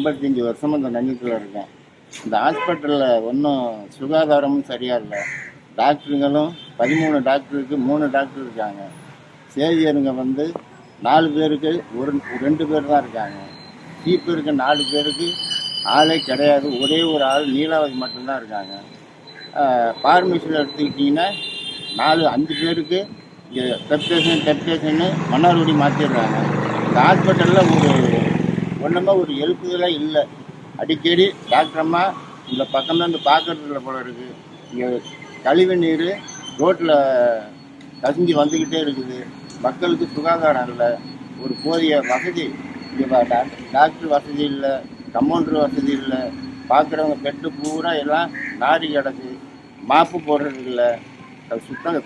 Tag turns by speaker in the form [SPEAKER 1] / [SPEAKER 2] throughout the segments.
[SPEAKER 1] 55 வருஷமா இந்த நம்பிக்கையில் இருக்கேன். இந்த ஹாஸ்பிட்டலில் ஒன்றும் சுகாதாரமும் சரியாக இல்லை. டாக்டருங்களும் 13 டாக்டருக்கு 3 டாக்டர் இருக்காங்க. சேவியருங்க 4 பேருக்கு 2 பேர் தான் இருக்காங்க. சீப்பு இருக்க 4 பேருக்கு ஆளே கிடையாது. ஒரே ஒரு ஆள் நீலாவதி மட்டும்தான் இருக்காங்க. ஃபார்மசியில் எடுத்துக்கிட்டிங்கன்னா 5 பேருக்கு இங்கே டெப்டேஷன்னு மன்னார்குடி மாற்றிடுறாங்க. இந்த ஹாஸ்பிட்டலில் ஒன்றுமே ஒரு எழுப்புதலே இல்லை. அடிக்கடி டாக்டர் அம்மா இந்த பக்கம்தான் பார்க்கறதுல போல இருக்குது. இங்கே கழிவு நீர் ரோட்டில் கசிஞ்சு வந்துக்கிட்டே இருக்குது. மக்களுக்கு சுகாதாரம் இல்லை. ஒரு போதிய வசதி இங்கே டாக்டர் வசதி இல்லை, கம்பவுண்டர் வசதி இல்லை. பார்க்குறவங்க பெட்டு பூரா எல்லாம் நாரி கிடக்கு. மாப்பு போடுறது இல்லை,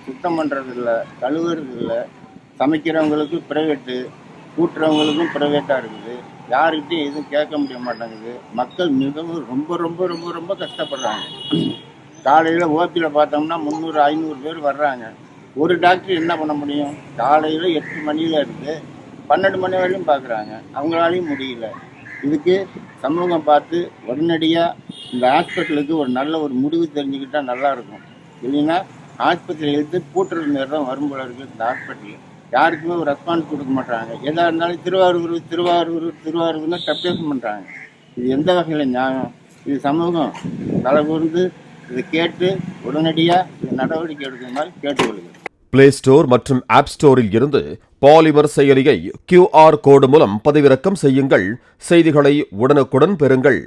[SPEAKER 1] சுத்தம் பண்ணுறது இல்லை, கழுவுறது இல்லை. சமைக்கிறவங்களுக்கு ப்ரைவேட்டு, கூட்டுறவங்களுக்கும் ப்ரைவேட்டாக இருக்குது. யாருக்கிட்டையும் எதுவும் கேட்க முடிய மாட்டேங்குது. மக்கள் மிகவும் ரொம்ப ரொம்ப ரொம்ப ரொம்ப கஷ்டப்படுறாங்க. காலையில் ஓபியில் பார்த்தோம்னா 300-500 பேர் வர்றாங்க. ஒரு டாக்டர் என்ன பண்ண முடியும்? காலையில் 8 மணியில் இருந்து 12 மணி வரையும் பார்க்குறாங்க. அவங்களாலையும் முடியல. இதுக்கு சமூகம் பார்த்து உடனடியாக இந்த ஹாஸ்பிட்டலுக்கு ஒரு நல்ல ஒரு முடிவு தெரிஞ்சுக்கிட்டால் நல்லாயிருக்கும். இல்லைன்னா ஆஸ்பத்திரி எடுத்து பூட்டுறது நேரம் வரும் போல இருக்குது. இந்த ஹாஸ்பிட்டலு யாருக்குமே ஒரு ரெஸ்பான்ஸ் கொடுக்க மாட்டாங்க. எதாக இருந்தாலும் திருவாரூர்னு டப்டேஷன் பண்ணுறாங்க. இது எந்த வகையில் நியாயம்? இது சமூகம் தலை கூர்ந்து இதை கேட்டு உடனடியாக இது நடவடிக்கை எடுக்கிற மாதிரி கேட்டுக்கொள்கிறேன்.
[SPEAKER 2] பிளே ஸ்டோர் மற்றும் ஆப் ஸ்டோரில் இருந்து பாலிமர் செயலியை QR கோடு மூலம் பதிவிறக்கம் செய்யுங்கள். செய்திகளை உடனுக்குடன் பெறுங்கள்.